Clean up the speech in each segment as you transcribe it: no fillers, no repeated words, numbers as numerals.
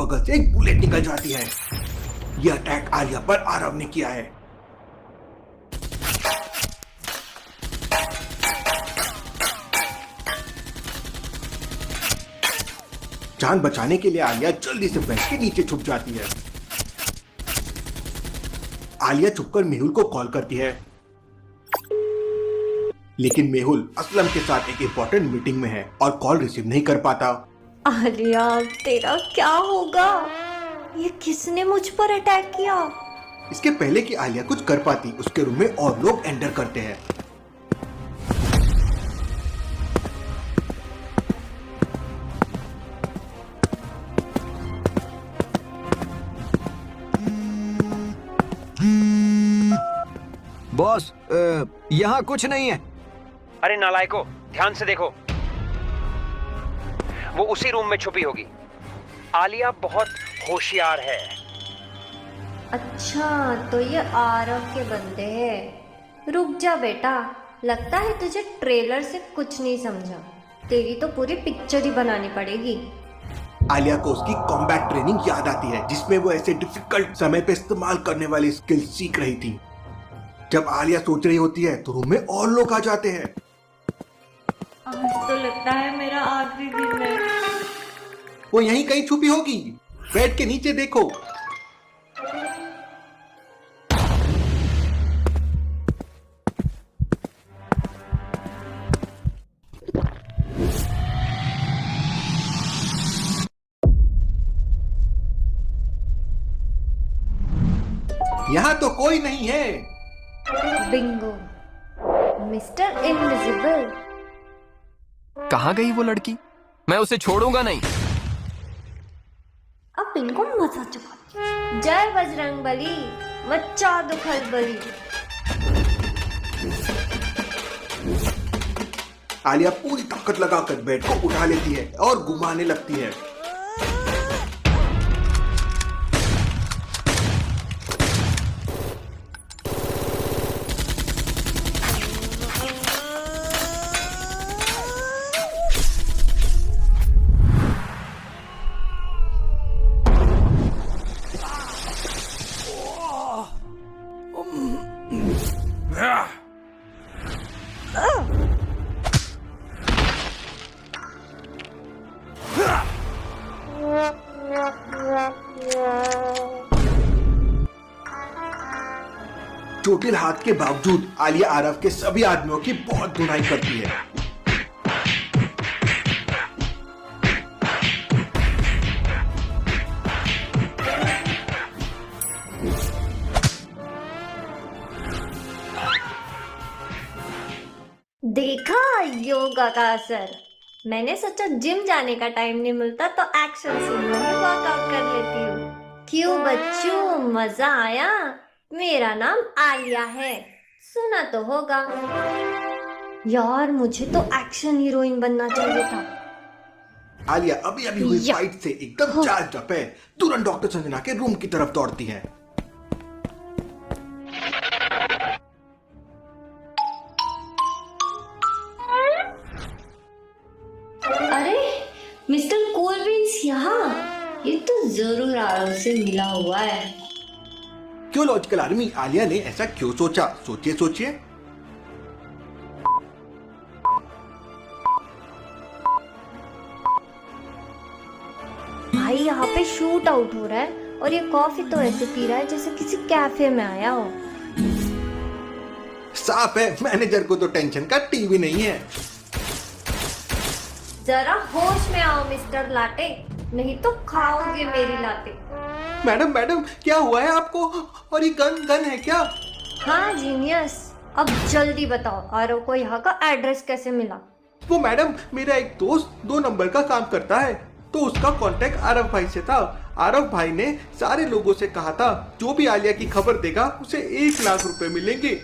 बगल से एक बुलेट निकल जाती है। यह अटैक आलिया पर आरव ने किया है। जान बचाने के लिए आलिया जल्दी से बेड के नीचे छुप जाती है। आलिया छुपकर मेहुल को कॉल करती है, लेकिन मेहुल असलम के साथ एक इंपॉर्टेंट मीटिंग में है और कॉल रिसीव नहीं कर पाता। आलिया, तेरा क्या होगा? ये किसने मुझ पर अटैक किया? इसके पहले कि आलिया कुछ कर पाती, उसके रूम में और लोग एंटर करते हैं। बॉस, यहाँ कुछ नहीं है। अरे नालायको, ध्यान से देखो, वो उसी रूम में छुपी होगी। आलिया बहुत होशियार है। अच्छा, तो ये आरव के बंदे हैं। रुक जा बेटा, लगता है तुझे ट्रेलर से कुछ नहीं समझा। तेरी तो पूरी पिक्चर ही बनानी पड़ेगी। आलिया को उसकी कॉम्बैट ट्रेनिंग याद आती है, जिसमें वो ऐसे डिफिकल्ट समय पे इस्तेमाल करने वाली स्किल सीख रही थी। जब आलिया सोच रही होती है तो रूम में और लोग आ जाते हैं। आज तो लगता है मेरा आखिरी दिन है। वो यहीं कहीं छुपी होगी, बेड के नीचे देखो। यहाँ तो कोई नहीं है। Bingo, mister invisible. कहाँ गई वो लड़की? मैं उसे छोड़ूंगा नहीं। अब इनको मजा चुका। जय बजरंगबली, मचा दो खलबली। आलिया पूरी ताकत लगाकर बेड को उठा लेती है और घुमाने लगती है। चोटिल हाथ के बावजूद आलिया आरव के सभी आदमियों की बहुत धुनाई करती है। देखा योगा का असर। मैंने सोचा जिम जाने का टाइम नहीं मिलता तो एक्शन सीन में वर्कआउट कर लेती हूँ। क्यों बच्चों, मजा आया? मेरा नाम आलिया है, सुना तो होगा। यार, मुझे तो एक्शन हीरोइन बनना चाहिए था। आलिया अभी अभी हुई फाइट से एकदम चार्ज अप है। तुरंत डॉक्टर संजना के रूम की तरफ दौड़ती है। अरे मिस्टर कोलविंस यहाँ? ये तो जरूर आरव से मिला हुआ है। क्यों लॉजिकल आर्मी, आलिया ने ऐसा क्यों सोचा? सोचिए सोचिए। भाई, यहाँ पे शूट आउट हो रहा है और ये कॉफी तो ऐसे पी रहा है जैसे किसी कैफे में आया हो। साफ है, मैनेजर को तो टेंशन का टीवी नहीं है। जरा होश में आओ मिस्टर लाटे, नहीं तो खाओगे मेरी लाटे। मैडम मैडम, क्या हुआ है आपको? और ये गन है क्या? हाँ जीनियस, अब जल्दी बताओ आरव को यहाँ का एड्रेस कैसे मिला? वो मैडम, मेरा एक दोस्त 2 नंबर का काम करता है, तो उसका कांटेक्ट आरव भाई से था। आरव भाई ने सारे लोगों से कहा था जो भी आलिया की खबर देगा उसे 1 लाख रुपए मिलेंगे।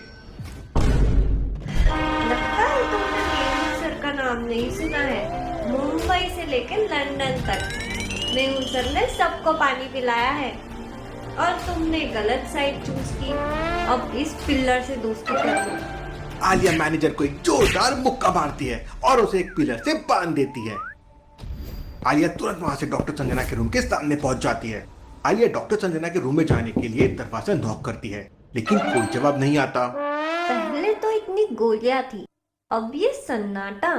लगता है तुमने मेहुल सर का नाम नहीं सुना है। मुंबई से लेकर लंदन तक मेहुल सर ने सबको पानी पिलाया है और तुमने गलत साइड चूज की। अब इस पिलर से दोस्ती कर लो। आलिया मैनेजर को एक जोरदार मुक्का मारती है और उसे एक पिलर से बांध देती है। आलिया तुरंत वहां से डॉक्टर संजना के रूम के सामने पहुंच जाती है। आलिया डॉक्टर संजना के रूम में जाने के लिए दरवाजा नॉक करती है, लेकिन कोई जवाब नहीं आता। पहले तो इतनी गोलियां थी, अब ये सन्नाटा।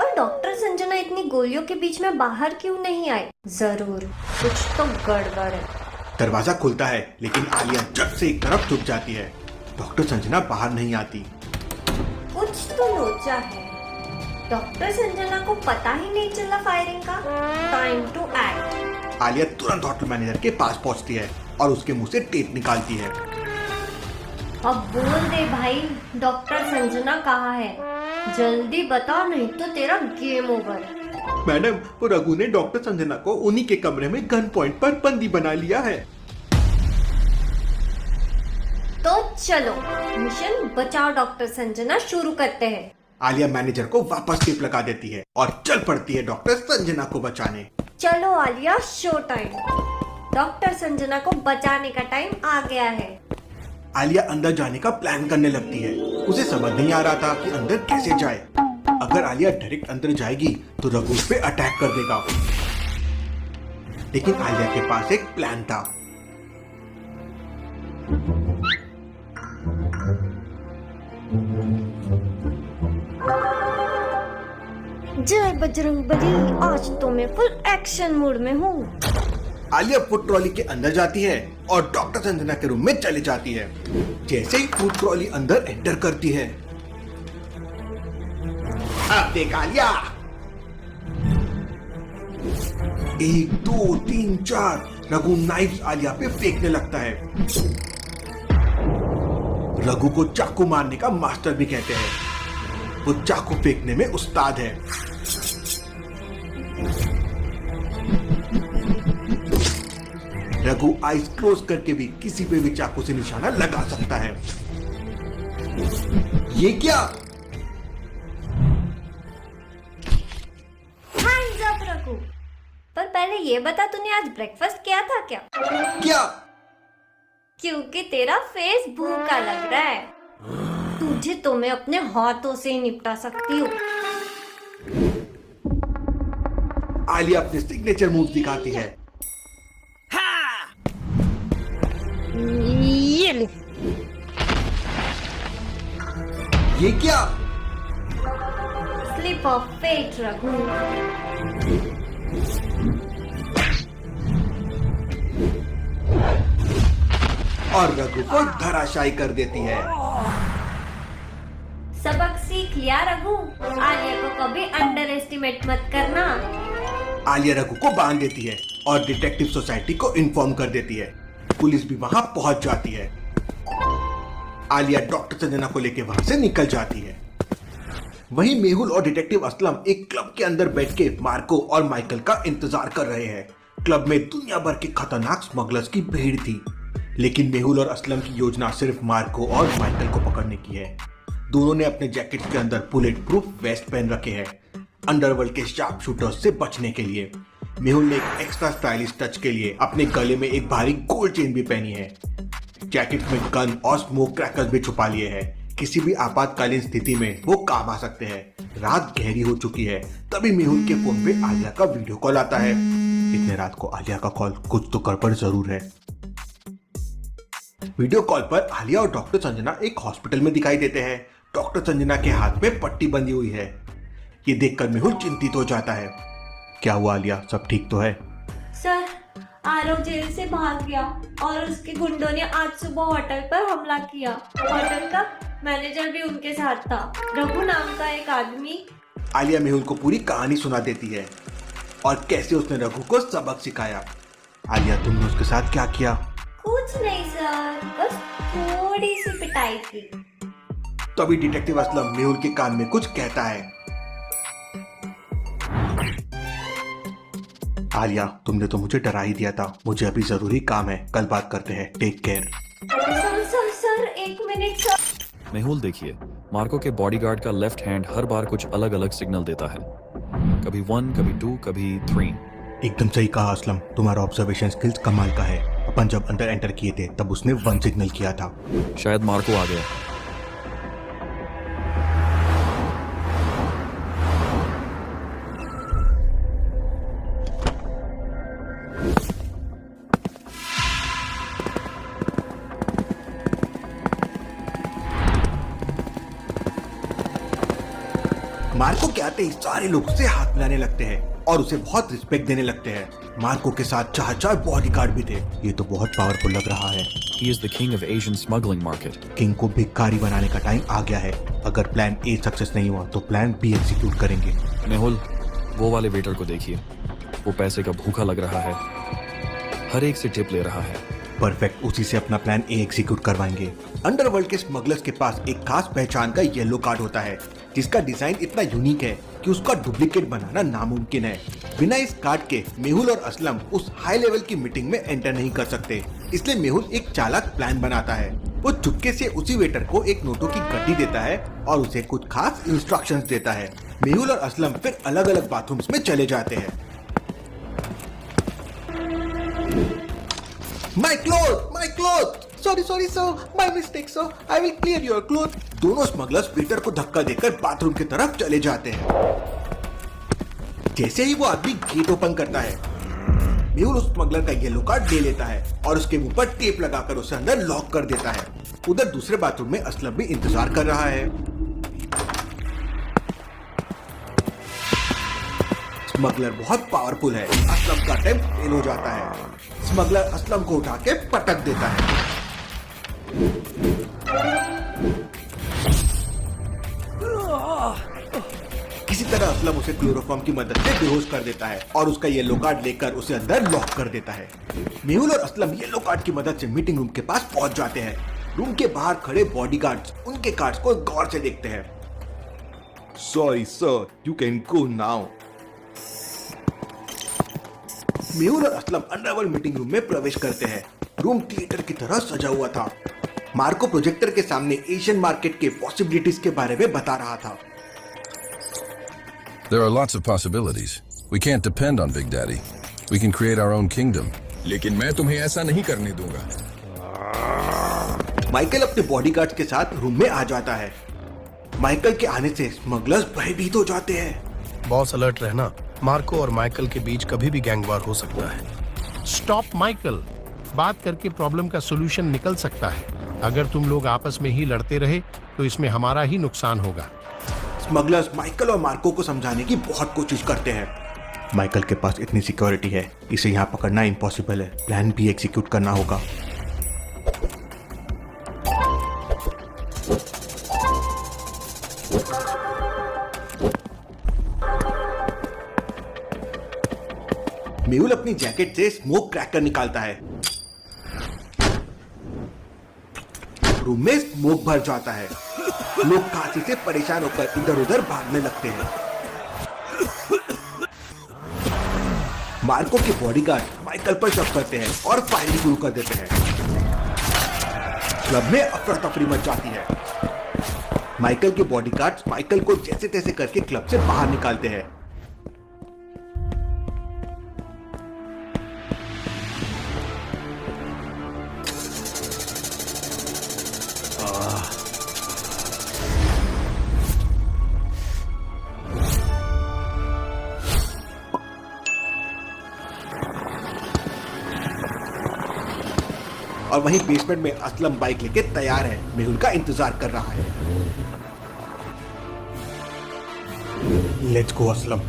और डॉक्टर संजना इतनी गोलियों के बीच में बाहर क्यों नहीं आए? जरूर कुछ तो गड़बड़ है। दरवाजा खुलता है, लेकिन आलिया झट से एक तरफ झुक जाती है। डॉक्टर संजना बाहर नहीं आती। कुछ तो लोचा है। डॉक्टर संजना को पता ही नहीं चला फायरिंग का। Time to act. आलिया तुरंत होटल मैनेजर के पास पहुंचती है और उसके मुंह से टेप निकालती है। अब बोल दे भाई, डॉक्टर संजना कहाँ है? जल्दी बता, नहीं तो तेरा गेम ओवर है। मैडम, वो रघु ने डॉक्टर संजना को उन्हीं के कमरे में गन पॉइंट पर बंदी बना लिया है। तो चलो मिशन बचाओ डॉक्टर संजना शुरू करते हैं। आलिया मैनेजर को वापस टेप लगा देती है और चल पड़ती है डॉक्टर संजना को बचाने। चलो Alia, show time. Doctor Sanjana को बचाने का टाइम आ गया है। आलिया अंदर जाने का प्लान करने लगती है। उसे समझ नहीं आ रहा था कि अंदर कैसे जाए। अगर आलिया डायरेक्ट अंदर जाएगी तो रघु उस पे अटैक कर देगा, लेकिन आलिया के पास एक प्लान था। जय बजरंगबली, आज तो मैं फुल एक्शन मूड में हूँ। आलिया फूड ट्रॉली के अंदर जाती है और डॉक्टर संजना के रूम में चली जाती है। जैसे ही फूड ट्रॉली अंदर एंटर करती है, अब देख आलिया, 1 2 3 4 रघु नाइफ आलिया पे फेंकने लगता है। रघु को चाकू मारने का मास्टर भी कहते हैं। वो चाकू फेंकने में उस्ताद है। रघु आइज क्लोज करके भी किसी पे भी चाकू से निशाना लगा सकता है। ये क्या? Hands up Raghu. पर पहले ये बता, तूने आज ब्रेकफास्ट किया था क्या? क्या? क्योंकि तेरा फेस भूखा लग रहा है। तुझे तो मैं अपने हाथों से ही निपटा सकती हूँ। आलिया अपने सिग्नेचर मूव दिखाती है। ये ले। ये क्या? Slip of fate Raghu. और रघु को धराशायी कर देती है। सबक सीख लिया रघु। आलिया को कभी अंडर एस्टिमेट मत करना। आलिया रघु को बांध देती है और डिटेक्टिव सोसाइटी को इन्फॉर्म कर देती है। पुलिस भी वहां पहुंच जाती है। आलिया डॉक्टर संजना को लेकर वहां से निकल जाती है। वहीं मेहुल और डिटेक्टिव असलम एक क्लब के अंदर बैठ के मार्को और माइकल का इंतजार कर रहे हैं। क्लब में दुनिया भर के खतरनाक स्मगलर्स की भीड़ थी, लेकिन मेहुल और असलम की योजना सिर्फ मार्को और माइकल को पकड़ने की है। दोनों ने अपने जैकेट के अंदर बुलेट प्रूफ वेस्ट पहन रखे हैं, अंडरवर्ल्ड के शार्प शूटर्स से बचने के लिए। मेहुल ने एक एक्स्ट्रा स्टाइलिश टच के लिए अपने गले में एक भारी गोल्ड चेन भी पहनी है। जैकेट में गन और स्मोक क्रैकर्स भी छुपा लिए हैं। किसी भी आपातकालीन स्थिति में वो काम आ सकते हैं। रात गहरी हो चुकी है, तभी मेहुल के फोन पे आलिया का वीडियो कॉल आता है। इतने रात को आलिया का कॉल, कुछ तो गड़बड़ जरूर है। वीडियो कॉल पर आलिया और डॉक्टर संजना एक हॉस्पिटल में दिखाई देते हैं। डॉक्टर संजना के हाथ में पट्टी बंधी हुई है। ये देखकर मेहुल चिंतित हो जाता है। क्या हुआ आलिया, सब ठीक तो है? सर, आरव जेल से भाग गया और उसके गुंडों ने आज सुबह होटल पर हमला किया। होटल का मैनेजर भी उनके साथ था, रघु नाम का एक आदमी। आलिया मेहुल को पूरी कहानी सुना देती है और कैसे उसने रघु को सबक सिखाया। आलिया, तुमने उसके साथ क्या किया? कुछ नहीं सर, बस थोड़ी सी पिटाई की। तभी डिटेक्टिव असलम मेहुल के कान में कुछ कहता है। आलिया, तुमने तो मुझे डरा ही दिया था। मुझे अभी जरूरी काम है, कल बात करते हैं। Take care. Sir, 1 minute sir. Mehul, देखिए, मार्को के बॉडीगार्ड का लेफ्ट हैंड हर बार कुछ अलग अलग सिग्नल देता है। कभी 1, कभी 2, कभी 3। एकदम सही कहा असलम, तुम्हारा ऑब्जर्वेशन स्किल्स कमाल का है। अपन जब अंदर एंटर किए थे तब उसने 1 सिग्नल किया था। शायद मार्को आ गया। मार्को के आते ही सारे लोग उसे हाथ मिलाने लगते हैं और उसे बहुत रिस्पेक्ट देने लगते हैं। मार्को के साथ 4 बॉडीगार्ड भी थे। ये तो बहुत पावरफुल लग रहा है। He is the king of Asian smuggling market. King को भिखारी बनाने का टाइम आ गया है। अगर प्लान ए सक्सेस नहीं हुआ तो प्लान बी एग्जीक्यूट करेंगे। मेहुल, वो वाले वेटर को देखिए, वो पैसे का भूखा लग रहा है, हर एक से टिप ले रहा है। परफेक्ट, उसी से अपना प्लान ए एग्जीक्यूट करवाएंगे। अंडरवर्ल्ड के स्मगलर्स के पास एक खास पहचान का येलो कार्ड होता है जिसका डिजाइन इतना यूनिक है कि उसका डुप्लीकेट बनाना नामुमकिन है। बिना इस कार्ड के मेहुल और असलम उस हाई लेवल की मीटिंग में एंटर नहीं कर सकते। इसलिए मेहुल एक चालाक प्लान बनाता है। वो चुपके से उसी वेटर को एक नोटों की गड्डी देता है और उसे कुछ खास इंस्ट्रक्शंस देता है। मेहुल और असलम फिर अलग अलग बाथरूम्स में चले जाते हैं। My clothes! Sorry, sir. My mistake, sir. I will clear your clothes. दोनों स्मगलर्स वेटर को धक्का देकर बाथरूम की तरफ चले जाते हैं। जैसे ही वो आदमी गेट ओपन करता है, मेहुल उस स्मगलर का येलो कार्ड ले लेता है और उसके मुंह पर टेप लगाकर उसे अंदर लॉक कर देता है। उधर दूसरे बाथरूम में असलम भी इंतजार कर रहा है। स्मगलर बहुत पावरफुल है। असलम का अटेम्प्ट फेल हो जाता है। स्मगलर असलम को उठा के पटक देता है। किसी तरह असलम उसे क्लोरोफॉर्म की मदद से बेहोश कर देता है और उसका येलो कार्ड लेकर उसे अंदर लॉक कर देता है। मेहुल और असलम येलो कार्ड की मदद से मीटिंग रूम के पास पहुंच जाते हैं। रूम के बाहर खड़े बॉडीगार्ड्स उनके कार्ड्स को गौर से देखते हैं। Sorry sir, you can go now. Mehul और असलम अंडरवर्ल्ड मीटिंग रूम में प्रवेश करते हैं। रूम थिएटर की तरह सजा हुआ था। मार्को प्रोजेक्टर के सामने एशियन मार्केट के पॉसिबिलिटीज के बारे में बता रहा था। There are lots of possibilities. We can't depend on Big Daddy. We can create our own kingdom. लेकिन मैं तुम्हें ऐसा नहीं करने दूंगा। माइकल अपने बॉडीगार्ड्स के साथ रूम में आ जाता है। माइकल के आने से स्मगलर्स भयभीत हो जाते हैं। बॉस अलर्ट रहना, मार्को और माइकल के बीच कभी भी गैंगवार हो सकता है। स्टॉप माइकल, बात करके प्रॉब्लम का सॉल्यूशन निकल सकता है। अगर तुम लोग आपस में ही लड़ते रहे तो इसमें हमारा ही नुकसान होगा। स्मगलर्स माइकल और मार्को को समझाने की बहुत कोशिश करते हैं। माइकल के पास इतनी सिक्योरिटी है, इसे यहाँ पकड़ना इम्पॉसिबल है। प्लान भी एग्जीक्यूट करना होगा। मेहुल अपनी जैकेट से स्मोक क्रैकर निकालता है। रूम में स्मोक भर जाता है। लोग खांसी से परेशान होकर इधर उधर भागने लगते हैं। मार्को के बॉडीगार्ड माइकल पर शक करते हैं और फायरिंग शुरू कर देते हैं। क्लब में अफरा तफरी मच जाती है। माइकल के बॉडीगार्ड्स माइकल को जैसे तैसे करके क्लब से बाहर निकालते हैं। और वहीं बेसमेंट में असलम बाइक लेके तैयार है, मेहुल का इंतजार कर रहा है। Let's go Aslam.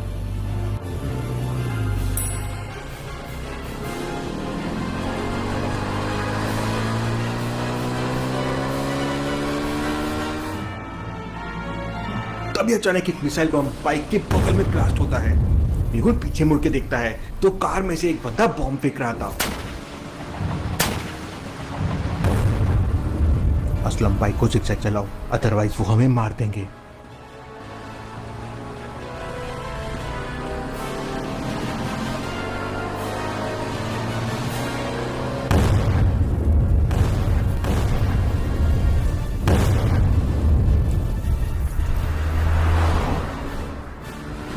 तभी अचानक एक मिसाइल बम बाइक के बगल में ब्लास्ट होता है। मेहुल पीछे मुड़ के देखता है तो कार में से एक बंदा बॉम्ब फेंक रहा था। असलम बाइक को जिगजैग चलाओ, अदरवाइज वो हमें मार देंगे।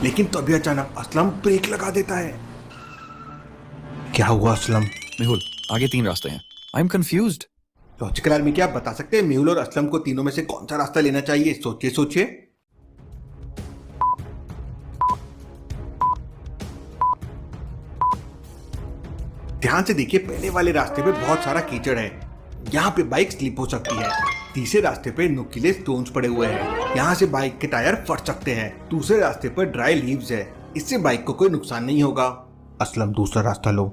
लेकिन तभी अचानक असलम ब्रेक लगा देता है। क्या हुआ असलम? मेहुल, आगे 3 रास्ते हैं। I am confused. Logical army, क्या आप बता सकते हैं मेहुल और असलम को तीनों में से कौन सा रास्ता लेना चाहिए? सोचिए सोचिए। ध्यान से देखिए, पहले वाले रास्ते पे बहुत सारा कीचड़ है। यहाँ पे बाइक स्लिप हो सकती है। तीसरे रास्ते पे नुकीले स्टोन्स पड़े हुए हैं, यहाँ से बाइक के टायर फट सकते हैं। दूसरे रास्ते पर ड्राई लीव्स है, इससे बाइक को कोई नुकसान नहीं होगा। असलम दूसरा रास्ता लो।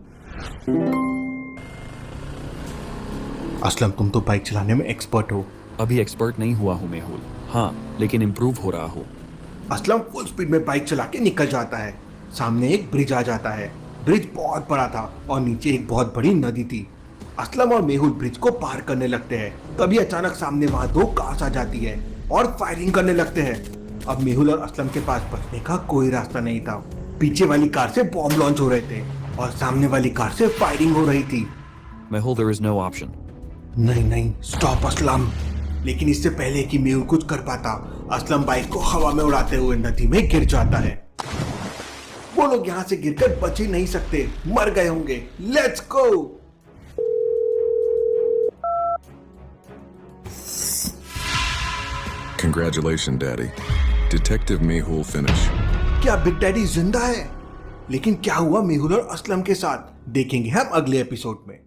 असलम तुम तो बाइक चलाने में एक्सपर्ट हो। अभी एक्सपर्ट नहीं हुआ हूँ मेहुल, हाँ लेकिन इम्प्रूव हो रहा हूँ। असलम फुल स्पीड में बाइक चला के निकल जाता है। सामने एक ब्रिज आ जाता है। ब्रिज बहुत बड़ा था और नीचे एक बहुत बड़ी नदी थी। असलम और मेहुल ब्रिज को पार करने लगते हैं। तभी अचानक सामने वहाँ 2 कार्स आ जाती है और फायरिंग करने लगते हैं। अब मेहुल और असलम के पास बचने का कोई रास्ता नहीं था। पीछे वाली कार से बॉम्ब लॉन्च हो रहे थे और सामने वाली कार से फायरिंग हो रही थी। Mehul, there is no option. नहीं, स्टॉप असलम। लेकिन इससे पहले कि मेहुल कुछ कर पाता, असलम बाइक को हवा में उड़ाते हुए नदी में गिर जाता है। वो लोग यहाँ से गिरकर बच ही नहीं सकते, मर गए होंगे। Let's go. Congratulations, Daddy. Detective Mehul finished. क्या बिग डैडी जिंदा है? लेकिन क्या हुआ मेहुल और असलम के साथ, देखेंगे हम अगले एपिसोड में।